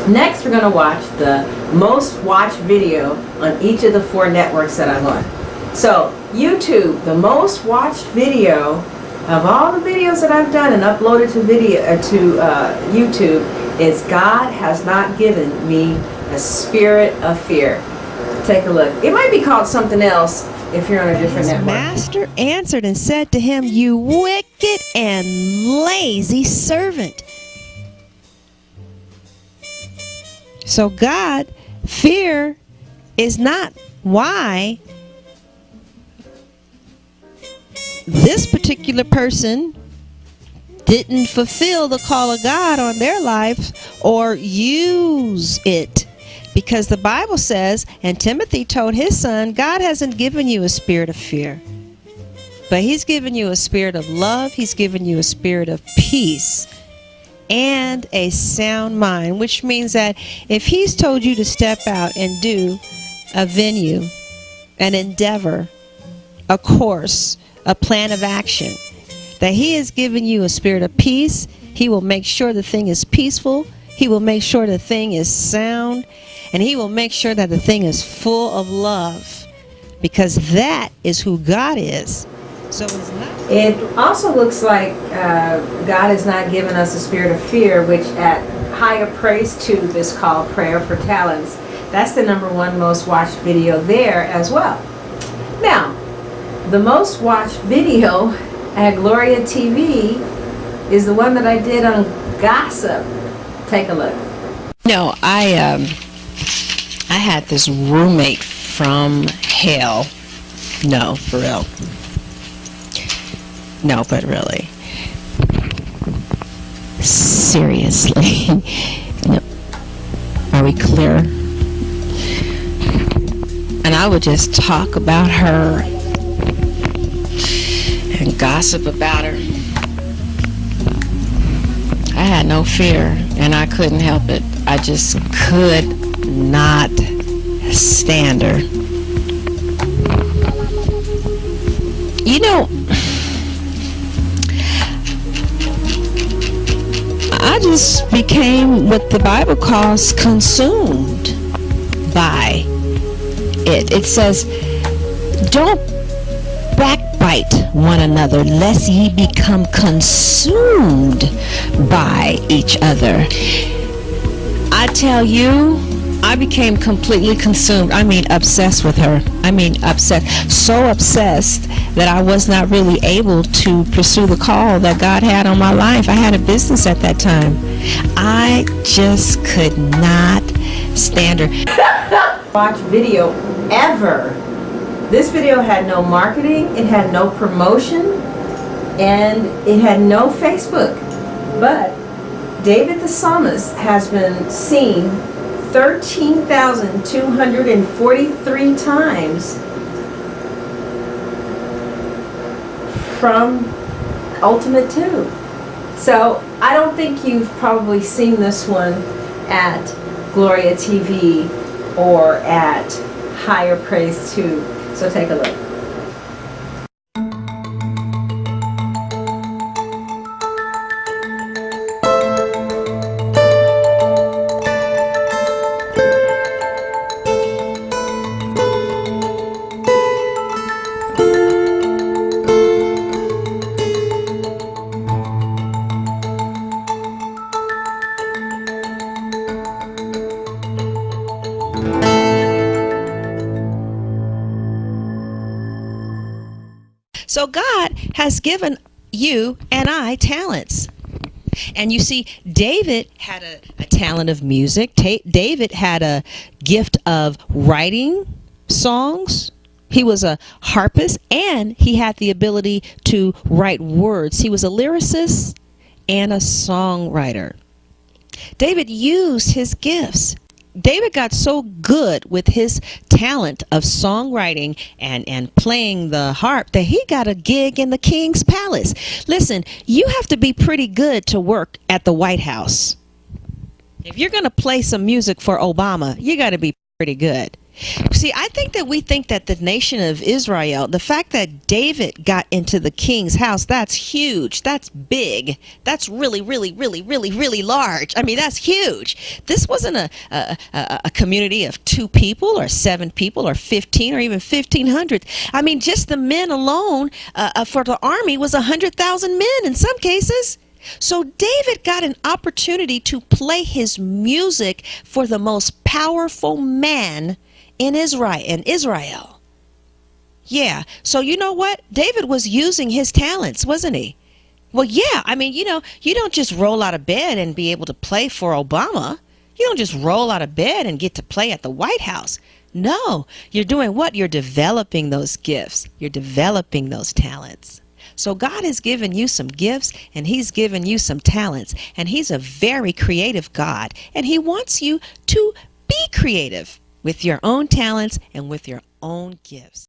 Next, we're going to watch the most watched video on each of the 4 networks that I'm on. So, YouTube, the most watched video of all the videos that I've done and uploaded to YouTube is God Has Not Given Me a Spirit of Fear. Take a look. It might be called something else if you're on a different network. Master answered and said to him, "You wicked and lazy servant." So God, fear is not why this particular person didn't fulfill the call of God on their life or use it. Because the Bible says, and Timothy told his son, God hasn't given you a spirit of fear, but he's given you a spirit of love. He's given you a spirit of peace and a sound mind, which means that if he's told you to step out and do a venue, an endeavor, a course, a plan of action, that he has given you a spirit of peace. He will make sure the thing is peaceful. He will make sure the thing is sound. And he will make sure that the thing is full of love, because that is who God is. So it's not. It also looks like God has not given us a spirit of fear, which at Higher Praise Tube is called Prayer for Talents. That's the #1 most watched video there as well. Now, the most watched video at Gloria TV is the one that I did on gossip. Take a look. No, I had this roommate from hell. No, for real. No, but really. Seriously. No. Are we clear? And I would just talk about her and gossip about her. I had no fear, and I couldn't help it. I just could not stand her. You know, I just became what the Bible calls consumed by it. It says, don't backbite one another, lest ye become consumed by each other. I tell you, I became completely consumed. I mean, obsessed with her. I mean, obsessed. So obsessed that I was not really able to pursue the call that God had on my life. I had a business at that time. I just could not stand her. Watch video ever. This video had no marketing, it had no promotion, and it had no Facebook. But David the Psalmist has been seen 13,243 times from Ultimate Tube. So I don't think you've probably seen this one at Gloria TV or at Higher Praise Tube. So take a look. So God has given you and I talents. And you see, David had a talent of music. David had a gift of writing songs. He was a harpist, and he had the ability to write words. He was a lyricist and a songwriter. David used his gifts. David got so good with his talent of songwriting and playing the harp that he got a gig in the king's palace. Listen, you have to be pretty good to work at the White House. If you're going to play some music for Obama, you got to be pretty good. See, I think that we think that the nation of Israel, the fact that David got into the king's house, that's huge. That's big. That's really, really, really, really, really large. I mean, that's huge. This wasn't a community of 2 people or 7 people or 15 or even 1,500. I mean, just the men alone for the army was 100,000 men in some cases. So David got an opportunity to play his music for the most powerful man in Israel. Yeah. So you know what? David was using his talents, wasn't he? Well, yeah. I mean, you don't just roll out of bed and be able to play for Obama. You don't just roll out of bed and get to play at the White House. No. You're doing what? You're developing those gifts. You're developing those talents. So God has given you some gifts, and he's given you some talents, and he's a very creative God, and he wants you to be creative with your own talents and with your own gifts.